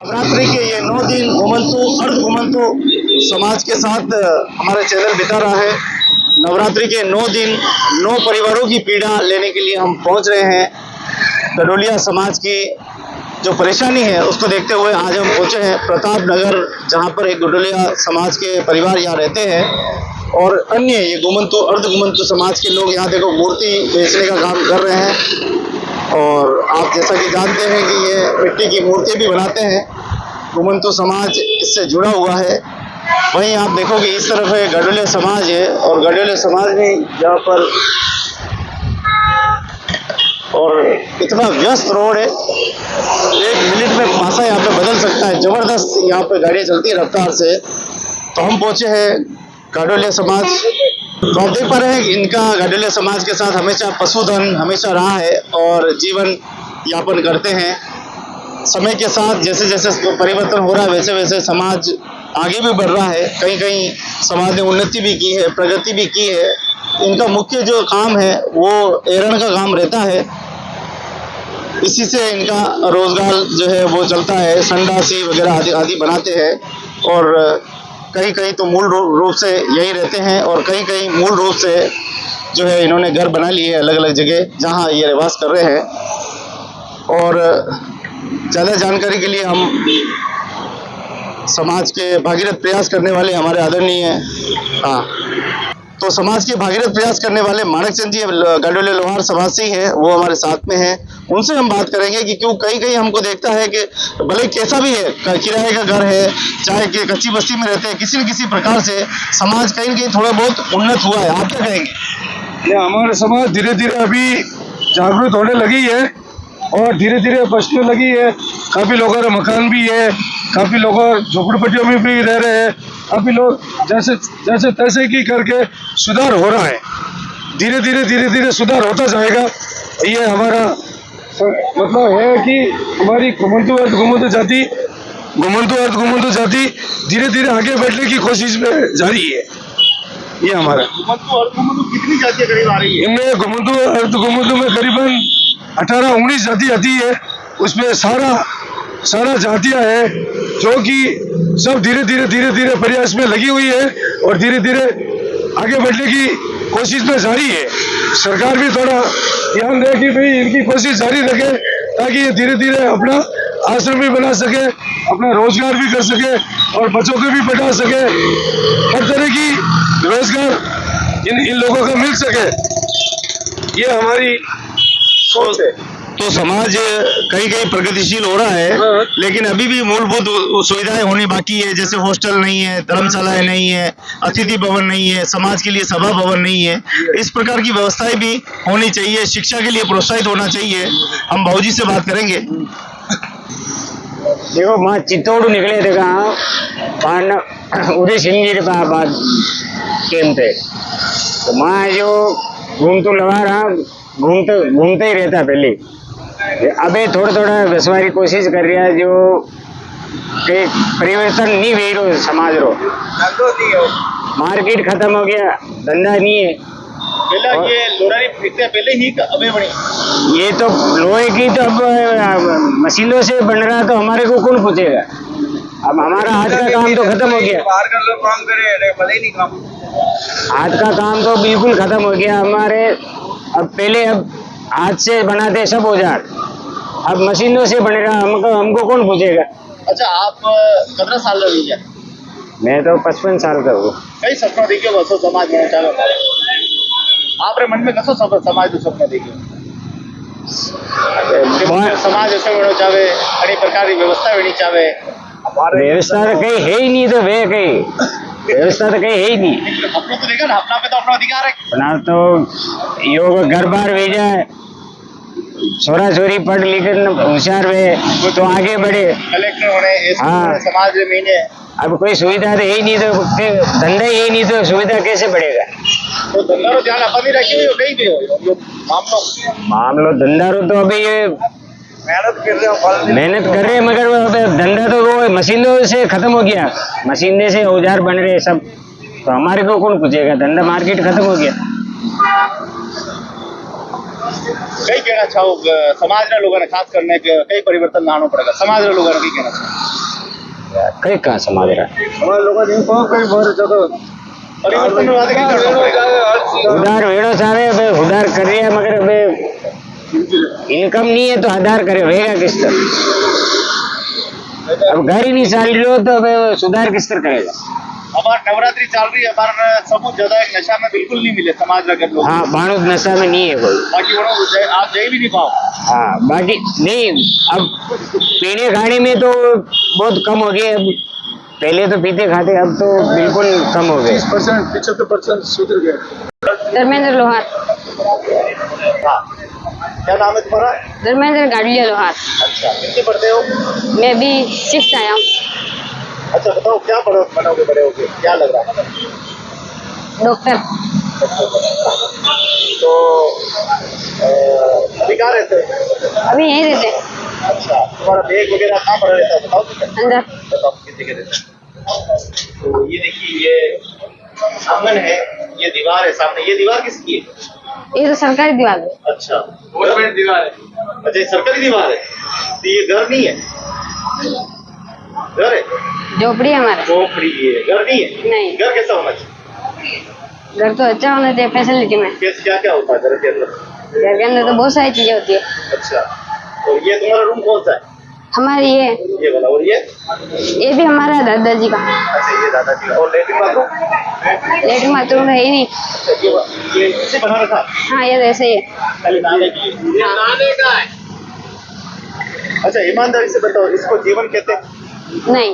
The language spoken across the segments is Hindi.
नवरात्रि के ये 9 दिन घुमंतु अर्ध घुमंतु समाज के साथ हमारा चैनल बिता रहा है। नवरात्रि के 9 दिन 9 परिवारों की पीड़ा लेने के लिए हम पहुंच रहे हैं। गडोलिया समाज की जो परेशानी है उसको देखते हुए आज हम पहुंचे हैं प्रताप नगर, जहां पर एक गडोलिया समाज के परिवार यहाँ रहते हैं और अन्य ये घुमंतु अर्ध घुमंतु समाज के लोग यहाँ देखो मूर्ति बेचने का काम कर रहे हैं। और आप जैसा कि जानते हैं कि ये मिट्टी की मूर्ति भी बनाते हैं। घुमंतु समाज इससे जुड़ा हुआ है। वहीं आप देखोगे इस तरफ है गडोलिया समाज है और गडोलिया समाज में यहाँ पर और इतना व्यस्त रोड है, 1 मिनट में पासा यहाँ पे बदल सकता है। जबरदस्त यहाँ पे गाड़ियाँ चलती है रफ्तार से। तो हम पहुँचे हैं गडोलिया समाज। तो आप देख पा रहे हैं कि इनका गडोलिया समाज के साथ हमेशा पशुधन हमेशा रहा है और जीवन यापन करते हैं। समय के साथ जैसे जैसे परिवर्तन हो रहा है वैसे वैसे समाज आगे भी बढ़ रहा है। कहीं कहीं समाज ने उन्नति भी की है, प्रगति भी की है। इनका मुख्य जो काम है वो एरण का काम रहता है। इसी से इनका रोजगार जो है वो चलता है। संडासी वगैरह आदि आदि बनाते हैं और कहीं कहीं तो मूल रूप से यही रहते हैं और कहीं कहीं मूल रूप से जो है इन्होंने घर बना लिए है अलग अलग जगह जहां ये निवास कर रहे हैं। और ज़्यादा जानकारी के लिए हम समाज के भागीरथ प्रयास करने वाले हमारे आदरणीय तो समाज के भागीरथ प्रयास करने वाले माणक चंद जी गडोलिया लोहार समाज से ही हैं, वो हमारे साथ में हैं। उनसे हम बात करेंगे कि क्यों कहीं कहीं हमको देखता है कि भले कैसा भी है, किराए का घर है, चाहे कि कच्ची बस्ती में रहते हैं, किसी न किसी प्रकार से समाज कहीं न कहीं थोड़ा बहुत उन्नत हुआ है। आप क्या कहेंगे? हमारा समाज धीरे धीरे अभी जागरूक होने लगी है और धीरे धीरे बचने लगी है। काफ़ी लोगों का मकान भी है, काफ़ी लोग झोपड़पट्टियों में भी रह रहे हैं। काफ़ी लोग जैसे तैसे की करके सुधार हो रहा है। धीरे धीरे सुधार होता जाएगा। ये हमारा मतलब है कि हमारी घुमंतु अर्ध घुमंतु जाति धीरे धीरे आगे बढ़ने की कोशिश में जारी है। ये हमारा घुमंतु अर्ध घुमंतु कितनी जातियाँ करीब आ रही है? इनमें घुमंतु अर्ध घुमंतु में करीबन 18-19 जाति आती है। उसमें सारा जातियाँ हैं जो कि सब धीरे धीरे प्रयास में लगी हुई है और धीरे धीरे आगे बढ़ने की कोशिश में जारी है। सरकार भी थोड़ा ध्यान दे कि भाई इनकी कोशिश जारी रखे ताकि ये धीरे धीरे अपना आश्रम भी बना सके, अपना रोजगार भी कर सके और बच्चों को भी पढ़ा सके। हर तरह की रोजगार इन लोगों को मिल सके, ये हमारी सोच है। तो समाज कहीं कहीं प्रगतिशील हो रहा है, लेकिन अभी भी मूलभूत सुविधाएं होनी बाकी है। जैसे हॉस्टल नहीं है, धर्मशालाएं नहीं है, अतिथि भवन नहीं है, समाज के लिए सभा भवन नहीं है। इस प्रकार की व्यवस्थाएं भी होनी चाहिए। शिक्षा के लिए प्रोत्साहित होना चाहिए। हम भाऊजी से बात करेंगे। देखो वहाँ चित्तौड़ निकले थे कहाँ उदय सिंह जी बाद कैंप थे, तो वहाँ जो घूमतू लगा रहा घूमते ही रहता पहले। अबे थोड़ा बसवारी कोशिश कर रहा है जो कई परिवर्तन नहीं हुई रो समाज रो। मार्केट खत्म हो गया, धंधा नहीं है। ये लोरारी पहले ही अबे बनी, ये तो लोहे की तो अब मशीनों से बन रहा, तो हमारे को कौन पूछेगा? अब हमारा हाथ का काम तो खत्म हो गया। बाहर का लोग काम करे भले नहीं काम, हाथ का काम तो बिल्कुल खत्म हो गया हमारे। अब पहले अब हाथ से बनाते सब औजार, अब मशीनों से बनेगा। हमको कौन पूछेगा? अच्छा, आप कितना साल का भैया? मैं तो 55 साल का हूँ। कई सपना देखियो बसो समाज में चाहे आपरे मन में कसो समाज जो सपना देखियो समाज ऐसे होना चाहे, अनेक प्रकार की व्यवस्था होनी चाहे। व्यवस्था तो कहीं है ही नहीं, तो वे कहीं व्यवस्था तो कहीं है ही नहीं। अपना तो देखा ना, अपना पे तो अपना अधिकार है। अपना तो योग घर बार भेजा है, छोरा छोरी पढ़ लिख होशियार हुए तो आगे बढ़े, कलेक्टर होने, हाँ। समाज में है। अब कोई सुविधा तो है ही नहीं, तो धंधा ही नहीं, तो सुविधा कैसे बढ़ेगा? तो धंधा रो ध्यान अपन ही रखी हुई हो, कहीं भी हो मामलो धंधा रो तो अभी ये मेहनत कर रहे हैं, मगर धंधा तो वो मशीनों से खत्म हो गया। मशीनें से औजार बन रहे सब, तो हमारे को कौन पूछेगा? धंधा मार्केट खत्म हो गया। कई कहना चाहो समाज लोगों ने खास करने के कई परिवर्तन लाना पड़ेगा। समाज लोगों ने कई कहना चाहो कहीं कहाँ समाज रहा हमारे लोग कई बार जगह परिवर्तन वादे की करना पड़ेगा। उधार वेड़ो सारे अबे उधार कर रहे हैं मगर अबे इनकम नहीं है तो आधार करे रहेगा किस तरह। अब घर ही नहीं चाल रहे हो तो अबे सुधार किस तरह करेगा। हमारा नवरात्रि चल रही है, हमारा समूह ज्यादा एक नशा में बिल्कुल नहीं मिले समाज रगत लोग। हाँ बाणुद नशा में नहीं है कोई। बाकी वो आप जय भी नहीं पाओ। हाँ बाकी नहीं अब पीने खाने में तो बहुत कम हो गए। अब पहले तो पीते खाते अब तो बिल्कुल कम हो गए। 75% सुधर गए। धर्मेंद्र लोहार। हाँ, क्या नाम है तुम्हारा? धर्मेंद्र गाड़िया लोहार। अच्छा, कितने पढ़ते हो? मैं भी 6th आया हूँ। अच्छा बताओ, क्या बनोगे बड़े होगे, क्या लग रहा है? डॉक्टर। तो अभी कहाँ रहते हो? अभी यहीं रहते हैं अच्छा, तुम्हारा बैग वगैरह कहाँ पड़ा रहता है बताओ? अंदर। बताओ किस जगह रहता है? तो ये देखिए, ये आंगन है, ये दीवार है सामने। ये दीवार किसकी है? ये तो सरकारी दीवार है। अच्छा, गवर्नमेंट दीवार है। अच्छा, ये सरकारी दीवार है तो ये घर नहीं है? घर है? झोपड़ी है हमारा। झोपड़ी है, घर नहीं है? नहीं। घर कैसा होना चाहिए? घर तो अच्छा होना चाहिए फैसिलिटी में। क्या क्या होता है घर के अंदर? घर के अंदर तो बहुत सारी चीजें होती है। अच्छा, और ये तुम्हारा रूम कौन सा है? हमारी ये वाला। और ये ये भी हमारा दादाजी का। अच्छा, ये दादाजी का। और लेटरिन बाथरूम? लेटरिन बाथरूम है ही नहीं। अच्छा, ये इसे बना रखा? हाँ ये ऐसे ही है। खाली नहाने के लिए? ये नहाने का है। अच्छा, ईमानदारी से बताओ, इसको जीवन कहते हैं? नहीं।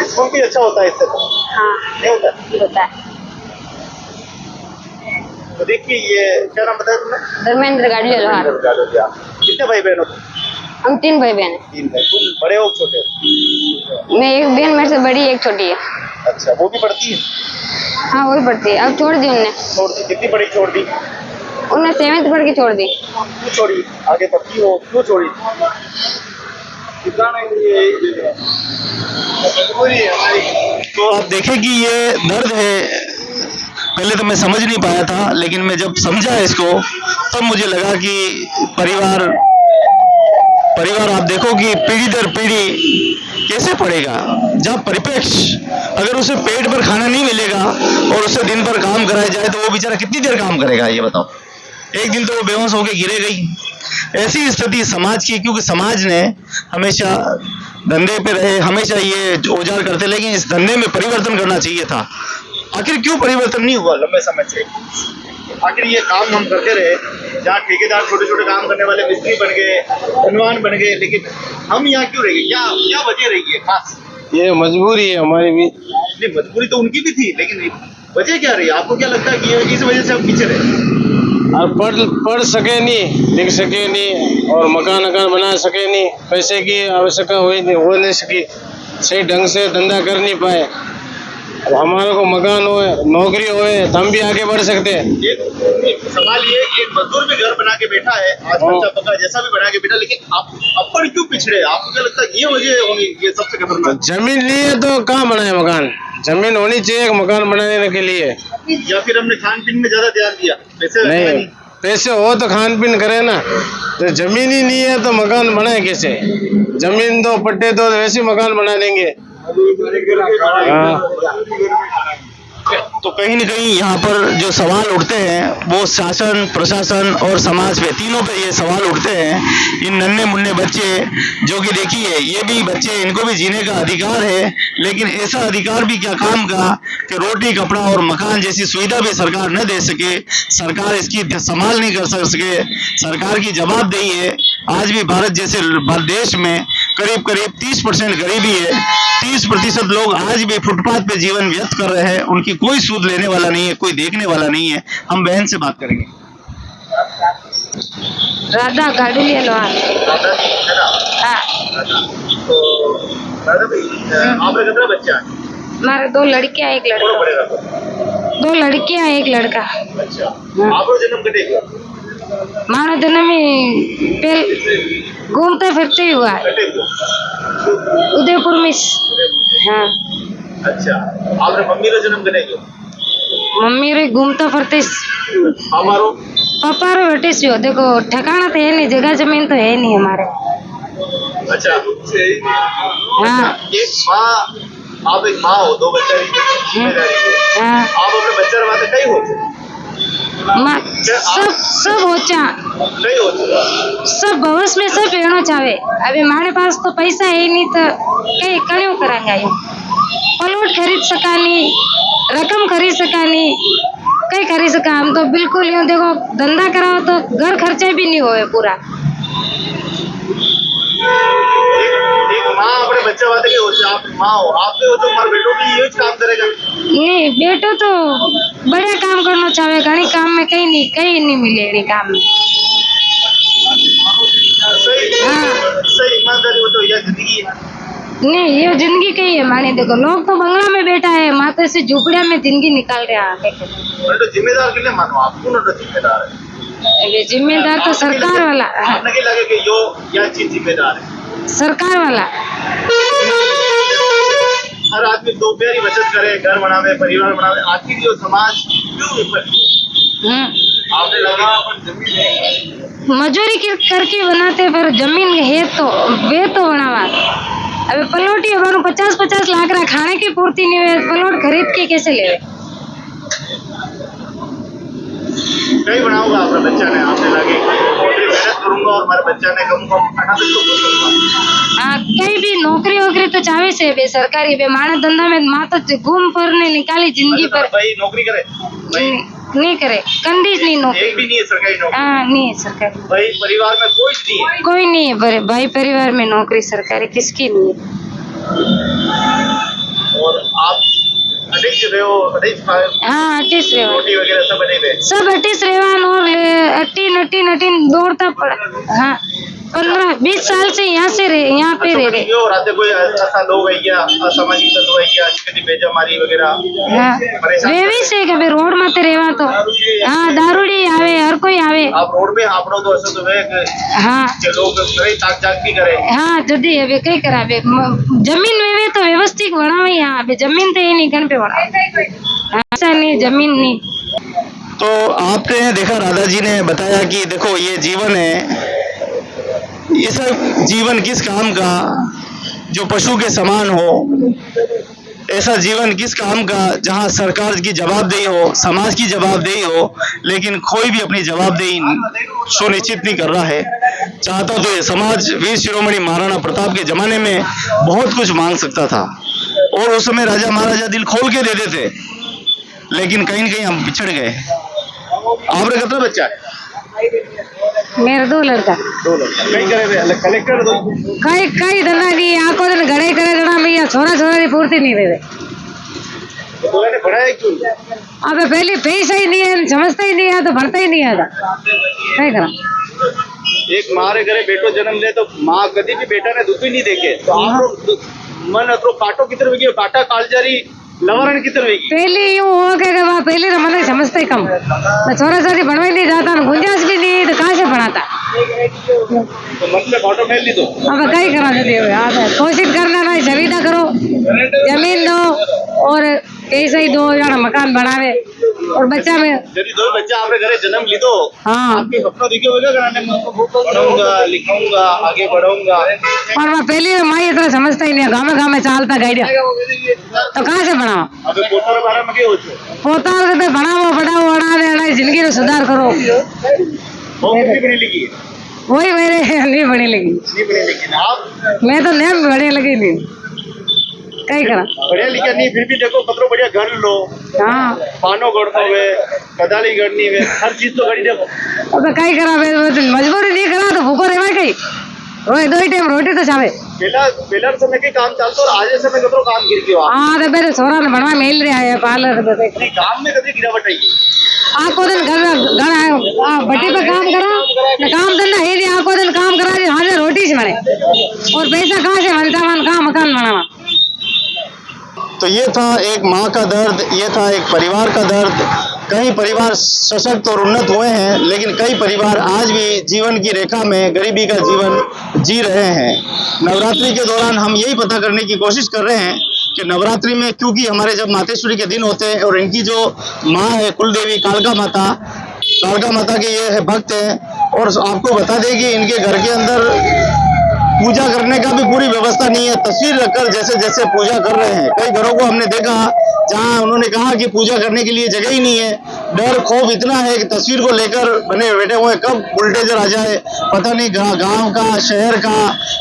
इसको भी अच्छा होता है इससे तो? हाँ नहीं होता? होता है। तो देखिए, ये क्या नाम बताया तुमने? धर्मेंद्र गाड़िया लोहार। कितने भाई बहन हो? हम 3 भाई बहन हैं। 3 भाई। तुम बड़े हो छोटे हो? मैं एक बहन मेरे से बड़ी, एक छोटी है। अच्छा, वो भी पढ़ती है? हाँ वही पढ़ती है, अब छोड़ दी उनने। छोड़ दी? कितनी बड़ी छोड़ दी? उनने 7th पढ़ के छोड़ दी। क्यों छोड़ी? आगे पढ़ती हो, क्यों छोड़ी? तो आप देखें कि ये दर्द है। पहले तो मैं समझ नहीं पाया था, लेकिन मैं जब समझा इसको तब मुझे लगा कि परिवार आप देखो कि पीढ़ी दर पीढ़ी कैसे पड़ेगा। जब परिपेक्ष अगर उसे पेट पर खाना नहीं मिलेगा और उसे दिन भर काम कराया जाए तो वो बेचारा कितनी देर काम करेगा, ये बताओ। एक दिन तो वो बेहोश होकर गिरे गई। ऐसी स्थिति समाज की, क्योंकि समाज ने हमेशा धंधे पे रहे, हमेशा ये औजार करते, लेकिन इस धंधे में परिवर्तन करना चाहिए था। आखिर क्यों परिवर्तन नहीं हुआ लंबे समय से? आखिर ये काम हम करते रहे, जहाँ ठेकेदार छोटे छोटे काम करने वाले मिस्त्री बन गए, धनवान बन गए, लेकिन हम यहाँ क्यों रह गए? क्या वजह रही है खास? ये मजबूरी है हमारी भी। नहीं, मजबूरी तो उनकी भी थी, लेकिन वजह क्या रही? आपको क्या लगता है कि ये इस वजह से हम पीछे रहे? और पढ़ सके नहीं, लिख सके नहीं, और मकान बना सके नहीं, पैसे की आवश्यकता हो नहीं सकी, सही ढंग से धंधा कर नहीं पाए। अब हमारे को मकान हो, नौकरी हो, तो हम भी आगे बढ़ सकते हैं। एक सवाल ये, एक मजदूर भी घर बना के बैठा है, आज बच्चा पका जैसा भी बना के बैठा, लेकिन आप अपन क्यों पिछड़े? आपको क्या लगता है ये वजह होगी ये सबसे खतरनाक? जमीन ली है तो कहाँ बनाए मकान? जमीन होनी चाहिए मकान बनाने के लिए। या फिर हमने खान पीन में ज्यादा ध्यान दिया? पैसे नहीं, पैसे हो तो खान पीन करे ना। तो जमीन ही नहीं है तो मकान बनाए कैसे? जमीन दो, पट्टे दो, वैसे मकान बना देंगे। हाँ। तो कहीं न कहीं यहाँ पर जो सवाल उठते हैं वो शासन, प्रशासन और समाज पे, तीनों पे ये सवाल उठते हैं। इन नन्हे मुन्ने बच्चे, जो कि देखिए ये भी बच्चे, इनको भी जीने का अधिकार है, लेकिन ऐसा अधिकार भी क्या काम का कि रोटी, कपड़ा और मकान जैसी सुविधा भी सरकार न दे सके, सरकार इसकी संभाल नहीं कर सके। सरकार की जवाबदेही है। आज भी भारत जैसे देश में करीब 30% गरीबी है। 30% लोग आज भी फुटपाथ पे जीवन व्यस्त कर रहे हैं। उनकी कोई सूद लेने वाला नहीं है, कोई देखने वाला नहीं है। हम बहन से बात करेंगे। राधा गाड़िया लोहार। हाँ। तो राधा भाई, आपका कितना बच्चा है? हमारे 2 लड़कियां, 1 लड़का। 2 लड़कियां, 1 लड़का। अच्छा, आपको जन्म कटेगा? मानो जन्म ही घूमते फिरते ही हुआ है, उदयपुर में। हाँ। अच्छा, आपने मम्मी का जन्म कटेगा? मम्मी रे घूमता फिरते। हमारो पापा रे बेटे से देखो ठिकाना तो है नहीं, जगह जमीन तो है नहीं हमारे। अच्छा हाँ एक माँ, आप एक माँ हो, 2 बच्चा की जिम्मेदारी है। हाँ आप अपने बच्चा वास्ते कई हो सब होचा कई हो सब भविष्य में सब भेणो चाहे। अभी मारे पास तो पैसा है नहीं तो कई कणियों करांगा यूं प्लॉट खरीद सकानी, रकम खरीद सकानी, कई खरीद सका। हम तो बिल्कुल यूं देखो धंधा कराओ तो घर खर्चा भी नहीं होए पूरा। एक माँ अपने बच्चे वास्ते कई हो, आप माँ हो, आपके हो तो हमारे बेटो भी यही काम करेगा। नहीं बेटो तो बढ़िया काम करना चाहे, घणी काम में कहीं नहीं मिले रे काम में। सही हाँ। सही ईमानदारी हो तो यह जिंदगी है। नहीं ये जिंदगी कही है माने। देखो लोग तो बंगला में बैठा है, माता से झुपड़िया में जिंदगी निकाल रहा है। मैं तो जिम्मेदार के लिए मानो, आप कौन तो जिम्मेदार है? अबे जिम्मेदार तो सरकार वाला। आपने क्या लगे कि यो यह चीज जिम्मेदार है? सरकार वाला हर आदमी 2 पैरी बचत करे, घर बनावे, परिवार बनावे, आखिर जो समाज क्यों विफल है? आपने लगा मजूरी करके बनाते पर जमीन है तो वे तो बनावा। अबे प्लॉट ही हमारे 50-50 लाख रहा, खाने की पूर्ति नहीं हुई, प्लॉट खरीद के कैसे ले? कई बनाऊंगा अपने बच्चा ने, आपने लगे मेहनत करूंगा और हमारे बच्चा ने कहूंगा 18 तक तो पहुंचूंगा। हाँ कहीं भी नौकरी वोकरी तो चाहे से बे सरकारी बे माने धंधा में माँ तो घूम फिरने निकाली जिंदगी पर। भाई नौकरी करे नहीं करे कंडीज नहीं नौकरी। एक भी नहीं है सरकारी नौकरी। हाँ नहीं है सरकारी। भाई परिवार में कोई नहीं है। कोई नहीं है बड़े भाई परिवार में नौकरी सरकारी किसकी नहीं है। और आप अटिक रहे हो, अटिक हाँ अट्टीस रेवा रोटी वगैरह सब बने हुए सब अट्टीस रेवान और अट्टीन दौड़ता पड़ा। हाँ 15-20 साल से यहाँ पे रह रहे। और आते कोई ऐसा लोग है क्या, असामाजिक तत्व है क्या, कभी बेजामारी वगैरह? हाँ रेवी से कभी रोड मत रेवा तो हाँ दारूड़ी आवे हर कोई आवे। आप रोड पे आपनो तो ऐसा तो है कि हाँ लोग कई ताक जाग भी करे। हाँ जदी अबे कई करावे जमीन वेवे तो व्यवस्थित बनावे। यहाँ अबे जमीन तो ये नहीं गण पे बना ऐसा नहीं जमीन नहीं। तो आपने देखा, राधा जी ने बताया कि देखो ये जीवन है, ये सब जीवन किस काम का जो पशु के समान हो, ऐसा जीवन किस काम का जहां सरकार की जवाबदेही हो, समाज की जवाबदेही हो, लेकिन कोई भी अपनी जवाबदेही सुनिश्चित नहीं कर रहा है। चाहता तो ये समाज वीर शिरोमणि महाराणा प्रताप के जमाने में बहुत कुछ मांग सकता था और उस समय राजा महाराजा दिल खोल के दे देते, लेकिन कहीं न कहीं हम पिछड़ गए। आपने कितना बच्चा है? मेरा 2 लड़का। 2 लड़का कहीं करे हुए कलेक्टर दो कई धंधा की आंखों दिन घड़े करे देना भैया छोरा की पूर्ति नहीं दे। तो मैंने पढ़ाया क्यों? अबे पहले पैसा ही नहीं है, समझता ही नहीं है तो भरता ही नहीं आता क्या करा। एक माँ रे घरे बेटो जन्म ले तो माँ कभी भी बेटा ने दुख ही नहीं देखे तो आप मन अतरो काटो कितर वेगी, काटा कालजारी लवरण कितर वेगी। पहले यूं हो गया पहले तो मन समझता ही कम मैं छोरा छोरी बनवा नहीं जाता, गुंजाइश भी नहीं तो कहाँ से पढ़ाता। तो मन में काटो मेल दी दो। अब कई करा देते कोशिश करना ना जमीन करो, जमीन दो और पैसा ही दो या मकान बनावे और बच्चा में यदि 2 बच्चा आपने घरे जन्म ली दो हाँ आपके सपना दिखे होगा कराने में पढ़ूंगा लिखूंगा आगे बढ़ूंगा। और वह पहले माई इतना समझता ही नहीं, गाँव में चालता गाइडिया तो कहाँ से बनाओ। अबे पोतर बारे में क्या होता है? पोतार के बनाओ बना जिंदगी में सुधार करो। वो कितनी बड़ी लिखी है? वही मेरे नहीं बड़ी लगी। नहीं बड़ी लिखी आप? मैं तो नहीं बढ़िया लगी नहीं कई करा बढ़िया लिखा नहीं, फिर भी देखो कतरो बढ़िया घर लो, हाँ पानो गढ़ो वे, कदाली गढ़नी वे, हर चीज तो गढ़ी देखो। अब कई करा मजबूरी नहीं करा तो भूखो रहवा कई रोज 2 टाइम रोटी तो चाहे। पहला समय के काम चलतो और आज समय कतरो काम गिर गयो। हाँ तो मेरे छोरा ने बनवा मिल रहा है पार्लर नहीं काम में कभी गिरावट आई? आको दिन घर आयो भट्टी पे काम करा काम धंधा है नहीं, आको दिन काम करा हाँ रोटी से बने और पैसा कहाँ से बनता मन कहाँ मकान बनावा। तो ये था एक माँ का दर्द, ये था एक परिवार का दर्द। कई परिवार सशक्त और उन्नत हुए हैं, लेकिन कई परिवार आज भी जीवन की रेखा में गरीबी का जीवन जी रहे हैं। नवरात्रि के दौरान हम यही पता करने की कोशिश कर रहे हैं कि नवरात्रि में, क्योंकि हमारे जब मातेश्वरी के दिन होते हैं और इनकी जो माँ है कुलदेवी कालका माता के ये है भक्त हैं, और आपको बता दें कि इनके घर के अंदर पूजा करने का भी पूरी व्यवस्था नहीं है। तस्वीर रखकर जैसे जैसे पूजा कर रहे हैं। कई घरों को हमने देखा जहां उन्होंने कहा कि पूजा करने के लिए जगह ही नहीं है। डर खौफ इतना है कि तस्वीर को लेकर बने बैठे हुए, कब बुलडोजर आ जाए पता नहीं, गांव का, शहर का,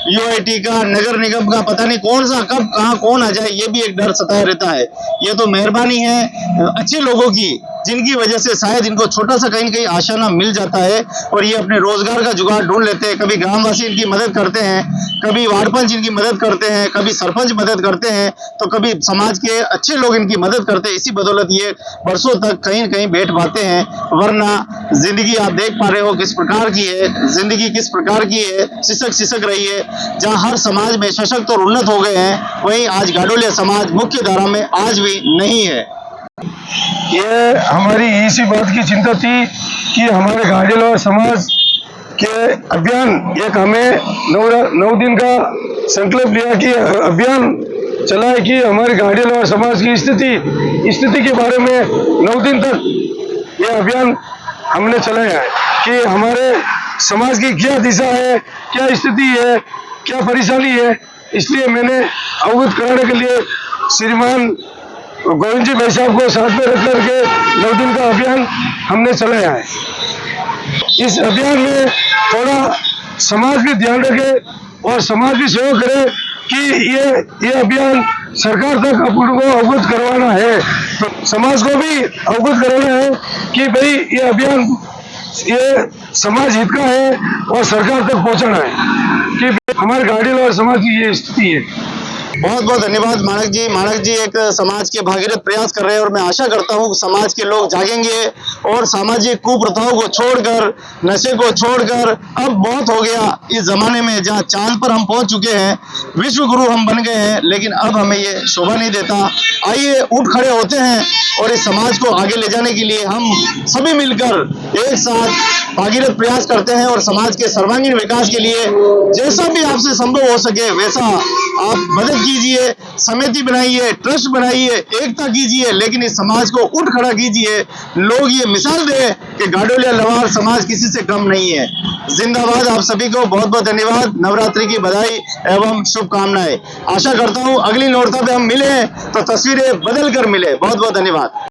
यूआईटी का, नगर निगम का, पता नहीं कौन सा कब कहां कौन आ जाए, ये भी एक डर सताए रहता है। ये तो मेहरबानी है अच्छे लोगों की, जिनकी वजह से शायद इनको छोटा सा कहीं न कहीं आशाना मिल जाता है और ये अपने रोजगार का जुगाड़ ढूंढ लेते हैं। कभी ग्रामवासी इनकी मदद करते हैं, कभी वार्ड पंच इनकी मदद करते हैं, कभी सरपंच मदद करते हैं, तो कभी समाज के अच्छे लोग इनकी मदद करते हैं। इसी बदौलत ये वर्षों तक कहीं न कहीं बैठ पाते हैं। वरना जिंदगी आप देख पा रहे हो किस प्रकार की है, जिंदगी किस प्रकार की है, सिसक रही है। जहाँ हर समाज में सशक्त और उन्नत हो गए हैं, वहीं आज गाडोलिया समाज मुख्य धारा में आज भी नहीं है। ये हमारी इसी बात की चिंता थी कि हमारे गाडोलिया समाज के अभियान, एक हमें 9 दिन का संकल्प लिया कि अभियान चलाए कि हमारे गाडोलिया समाज की स्थिति के बारे में 9 दिन तक ये अभियान हमने चलाया है कि हमारे समाज की क्या दिशा है, क्या स्थिति है, क्या परेशानी है। इसलिए मैंने अवगत कराने के लिए श्रीमान गोविंद जी भाई साहब को साथ में रख करके 9 दिन का अभियान हमने चलाया है। इस अभियान में थोड़ा समाज भी ध्यान रखे और समाज भी सहयोग करे कि ये अभियान सरकार तक अपन को अवगत करवाना है, तो समाज को भी अवगत कराना है कि भाई ये अभियान ये समाज हित का है और सरकार तक पहुंचाना है कि हमारे गाडोलिया समाज की ये स्थिति है। बहुत बहुत धन्यवाद माणक जी। माणक जी एक समाज के भागीरथ प्रयास कर रहे हैं और मैं आशा करता हूँ समाज के लोग जागेंगे और सामाजिक कुप्रथाओं को छोड़कर, नशे को छोड़कर, अब बहुत हो गया इस जमाने में जहाँ चांद पर हम पहुंच चुके हैं, विश्व गुरु हम बन गए हैं, लेकिन अब हमें ये शोभा नहीं देता। आइए उठ खड़े होते हैं और इस समाज को आगे ले जाने के लिए हम सभी मिलकर एक साथ भागीरथ प्रयास करते हैं और समाज के सर्वांगीण विकास के लिए जैसा भी आपसे संभव हो सके वैसा आप मदद कीजिए, समिति बनाइए, ट्रस्ट बनाइए, एकता कीजिए, लेकिन इस समाज को उठ खड़ा कीजिए। लोग ये मिसाल दें कि गाडोलिया लवार समाज किसी से कम नहीं है। जिंदाबाद। आप सभी को बहुत बहुत धन्यवाद। नवरात्रि की बधाई एवं शुभकामनाएं। आशा करता हूं अगली नौरता पे हम मिले तो तस्वीरें बदल कर मिले। बहुत बहुत धन्यवाद।